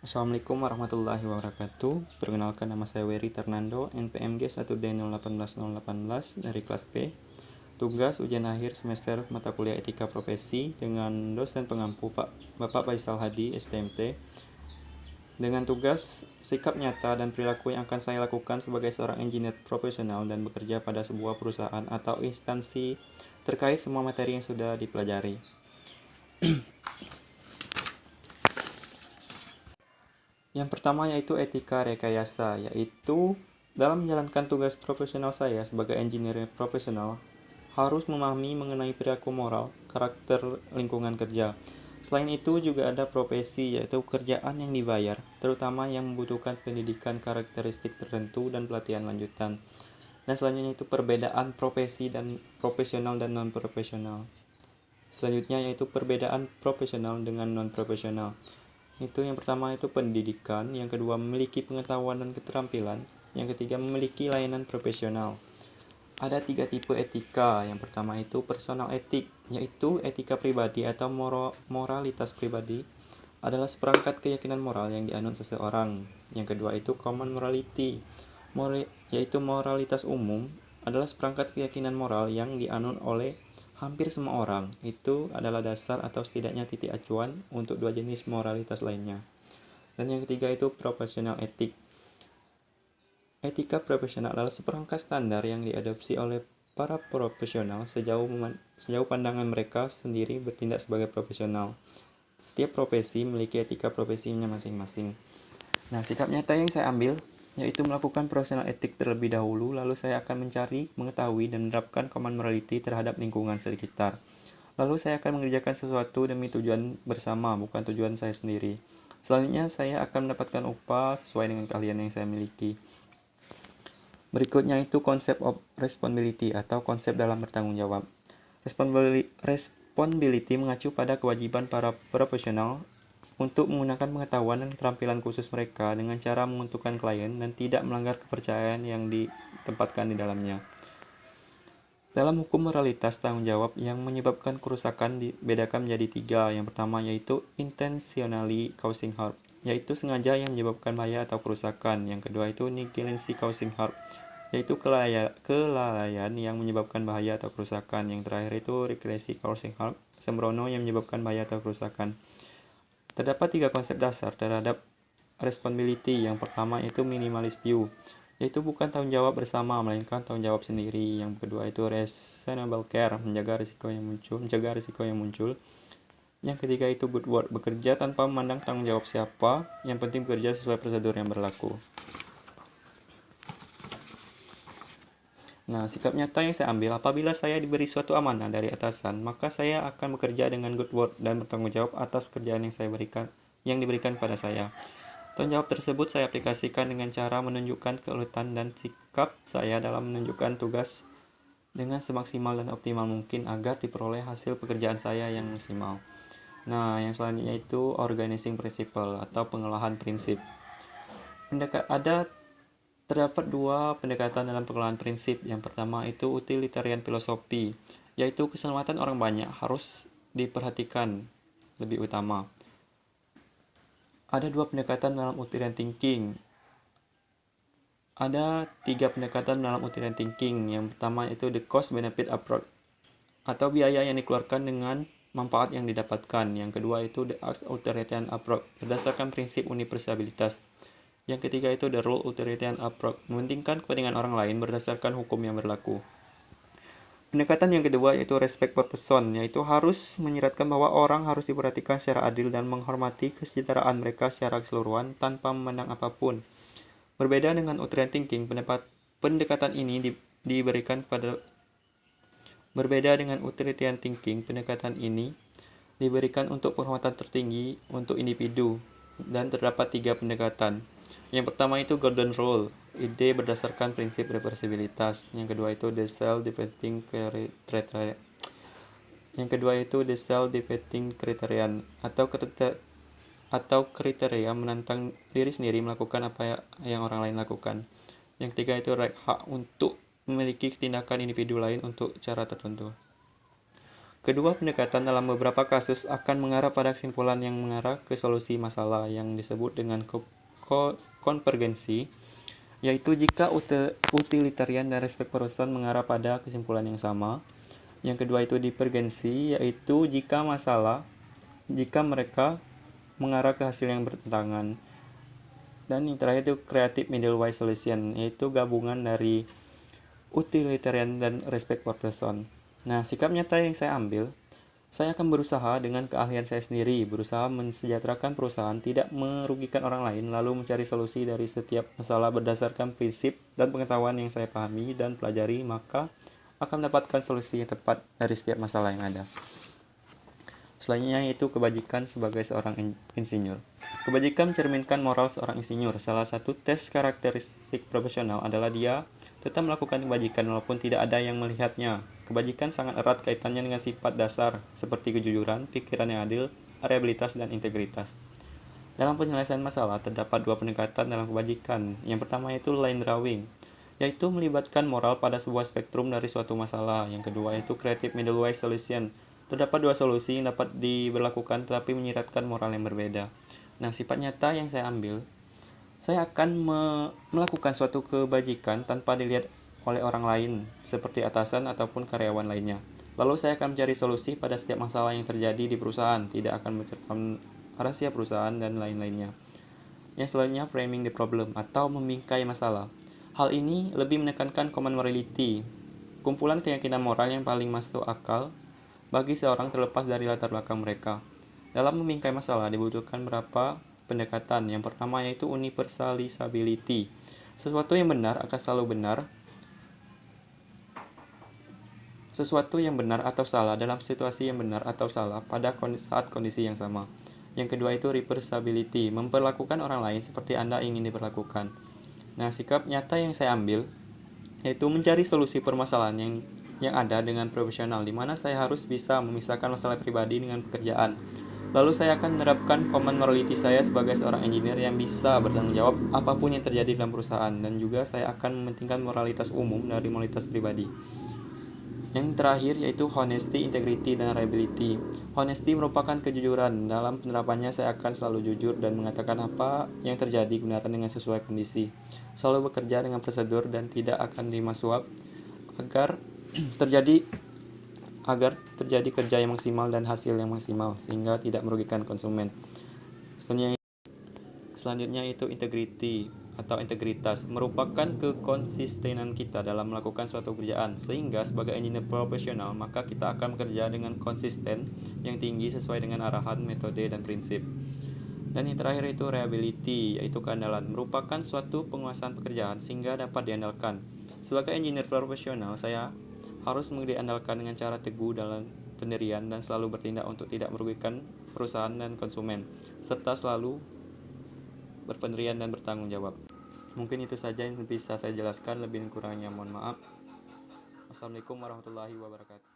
Assalamualaikum warahmatullahi wabarakatuh. Perkenalkan, nama saya Wery Ternando, NPMG 1D018018 dari kelas B. Tugas ujian akhir semester mata kuliah Etika Profesi dengan dosen pengampu Bapak Faisal Hadi, STMT. Dengan tugas sikap nyata dan perilaku yang akan saya lakukan sebagai seorang engineer profesional dan bekerja pada sebuah perusahaan atau instansi terkait semua materi yang sudah dipelajari. Yang pertama yaitu etika rekayasa, yaitu dalam menjalankan tugas profesional saya sebagai engineer profesional harus memahami mengenai perilaku moral, karakter lingkungan kerja. Selain itu juga ada profesi, yaitu kerjaan yang dibayar, terutama yang membutuhkan pendidikan karakteristik tertentu dan pelatihan lanjutan. Dan selanjutnya itu perbedaan profesi dan profesional dan non-profesional. Selanjutnya yaitu perbedaan profesional dengan non-profesional. Itu yang pertama itu pendidikan, yang kedua memiliki pengetahuan dan keterampilan, yang ketiga memiliki layanan profesional. Ada 3 tipe etika. Yang pertama itu personal etik, yaitu etika pribadi atau moralitas pribadi adalah seperangkat keyakinan moral yang dianut seseorang. Yang kedua itu common morality, yaitu moralitas umum adalah seperangkat keyakinan moral yang dianut oleh hampir semua orang. Itu adalah dasar atau setidaknya titik acuan untuk 2 jenis moralitas lainnya. Dan yang ketiga itu profesional etik. Etika profesional adalah seperangkat standar yang diadopsi oleh para profesional sejauh pandangan mereka sendiri bertindak sebagai profesional. Setiap profesi memiliki etika profesinya masing-masing. Nah, sikap nyata yang saya ambil yaitu melakukan profesional etik terlebih dahulu, lalu saya akan mencari, mengetahui, dan menerapkan common morality terhadap lingkungan sekitar. Lalu saya akan mengerjakan sesuatu demi tujuan bersama, bukan tujuan saya sendiri. Selanjutnya, saya akan mendapatkan upah sesuai dengan keahlian yang saya miliki. Berikutnya itu konsep of responsibility atau konsep dalam bertanggung jawab. Responsibility mengacu pada kewajiban para profesional untuk menggunakan pengetahuan dan keterampilan khusus mereka dengan cara menguntungkan klien dan tidak melanggar kepercayaan yang ditempatkan di dalamnya. Dalam hukum moralitas tanggung jawab yang menyebabkan kerusakan dibedakan menjadi 3. Yang pertama yaitu intentionally causing harm, yaitu sengaja yang menyebabkan bahaya atau kerusakan. Yang kedua itu negligence causing harm, yaitu kelalaian yang menyebabkan bahaya atau kerusakan. Yang terakhir itu reckless causing harm, sembrono yang menyebabkan bahaya atau kerusakan. Terdapat 3 konsep dasar terhadap responsibility. Yang pertama itu minimalist view, yaitu bukan tanggung jawab bersama melainkan tanggung jawab sendiri. Yang kedua itu reasonable care, mencegah risiko yang muncul. Yang ketiga itu good work, bekerja tanpa memandang tanggung jawab siapa, yang penting bekerja sesuai prosedur yang berlaku. Nah, sikap nyata yang saya ambil apabila saya diberi suatu amanah dari atasan, maka saya akan bekerja dengan good work dan bertanggung jawab atas pekerjaan yang diberikan pada saya. Tanggung jawab tersebut saya aplikasikan dengan cara menunjukkan keuletan dan sikap saya dalam menunjukkan tugas dengan semaksimal dan optimal mungkin agar diperoleh hasil pekerjaan saya yang maksimal. Nah, yang selanjutnya itu organizing principle atau pengolahan prinsip. Terdapat 2 pendekatan dalam pengelolaan prinsip. Yang pertama itu utilitarian filosofi, yaitu keselamatan orang banyak harus diperhatikan lebih utama. Ada 2 pendekatan dalam utilitarian thinking. Ada 3 pendekatan dalam utilitarian thinking. Yang pertama itu the cost benefit approach, atau biaya yang dikeluarkan dengan manfaat yang didapatkan. Yang kedua itu the utilitarian approach, berdasarkan prinsip universalitas. Yang ketiga itu the rule utilitarian approach, mementingkan kepentingan orang lain berdasarkan hukum yang berlaku. Pendekatan yang kedua yaitu respect for person, yaitu harus menyiratkan bahwa orang harus diperhatikan secara adil dan menghormati kesejahteraan mereka secara keseluruhan tanpa memandang apapun. Berbeda dengan utilitarian thinking, pendekatan ini diberikan untuk penghormatan tertinggi untuk individu, dan terdapat 3 pendekatan. Yang pertama itu golden rule, ide berdasarkan prinsip reversibilitas. Yang kedua itu the self-defeating criterion, atau kriteria menantang diri sendiri melakukan apa yang orang lain lakukan. Yang ketiga itu hak untuk memiliki tindakan individu lain untuk cara tertentu. Kedua pendekatan dalam beberapa kasus akan mengarah pada kesimpulan yang mengarah ke solusi masalah yang disebut dengan konvergensi, yaitu jika utilitarian dan respek person mengarah pada kesimpulan yang sama. Yang kedua itu divergensi, yaitu jika mereka mengarah ke hasil yang bertentangan. Dan yang terakhir itu creative middle way solution, yaitu gabungan dari utilitarian dan respect for person. Nah, sikap nyata yang saya ambil, saya akan berusaha dengan keahlian saya sendiri, berusaha mensejahterakan perusahaan, tidak merugikan orang lain, lalu mencari solusi dari setiap masalah berdasarkan prinsip dan pengetahuan yang saya pahami dan pelajari, maka akan mendapatkan solusi yang tepat dari setiap masalah yang ada. Selanjutnya yaitu kebajikan sebagai seorang insinyur. Kebajikan mencerminkan moral seorang insinyur. Salah satu tes karakteristik profesional adalah dia tetap melakukan kebajikan walaupun tidak ada yang melihatnya. Kebajikan sangat erat kaitannya dengan sifat dasar seperti kejujuran, pikiran yang adil, reliabilitas, dan integritas. Dalam penyelesaian masalah, terdapat dua pendekatan dalam kebajikan. Yang pertama yaitu line drawing, yaitu melibatkan moral pada sebuah spektrum dari suatu masalah. Yang kedua yaitu creative middle way solution. Terdapat dua solusi yang dapat diberlakukan tetapi menyiratkan moral yang berbeda. Nah, sifat nyata yang saya ambil, saya akan melakukan suatu kebajikan tanpa dilihat oleh orang lain, seperti atasan ataupun karyawan lainnya. Lalu saya akan mencari solusi pada setiap masalah yang terjadi di perusahaan, tidak akan menceritakan rahasia perusahaan dan lain-lainnya. Yang selanjutnya framing the problem atau membingkai masalah. Hal ini lebih menekankan common morality, kumpulan keyakinan moral yang paling masuk akal bagi seorang terlepas dari latar belakang mereka. Dalam membingkai masalah dibutuhkan beberapa pendekatan. Yang pertama yaitu universalisability. Sesuatu yang benar akan selalu benar. Sesuatu yang benar atau salah dalam situasi yang benar atau salah pada saat kondisi yang sama. Yang kedua itu reversibility, memperlakukan orang lain seperti Anda ingin diperlakukan. Nah, sikap nyata yang saya ambil yaitu mencari solusi permasalahan yang ada dengan profesional, di mana saya harus bisa memisahkan masalah pribadi dengan pekerjaan. Lalu saya akan menerapkan common morality saya sebagai seorang engineer yang bisa bertanggung jawab apapun yang terjadi dalam perusahaan, dan juga saya akan mementingkan moralitas umum dari moralitas pribadi. Yang terakhir yaitu honesty, integrity, dan reliability. Honesty merupakan kejujuran. Dalam penerapannya saya akan selalu jujur dan mengatakan apa yang terjadi kebenaran dengan sesuai kondisi. Selalu bekerja dengan prosedur dan tidak akan terima suap agar terjadi kerja yang maksimal dan hasil yang maksimal sehingga tidak merugikan konsumen. Selanjutnya itu integrity atau integritas, merupakan kekonsistenan kita dalam melakukan suatu pekerjaan, sehingga sebagai engineer profesional maka kita akan bekerja dengan konsisten yang tinggi sesuai dengan arahan, metode, dan prinsip. Dan yang terakhir itu reliability, yaitu keandalan, merupakan suatu penguasaan pekerjaan sehingga dapat diandalkan. Sebagai engineer profesional, saya harus diandalkan dengan cara teguh dalam pendirian dan selalu bertindak untuk tidak merugikan perusahaan dan konsumen, serta selalu berpendirian dan bertanggung jawab. Mungkin itu saja yang bisa saya jelaskan, lebih kurangnya mohon maaf. Wassalamualaikum warahmatullahi wabarakatuh.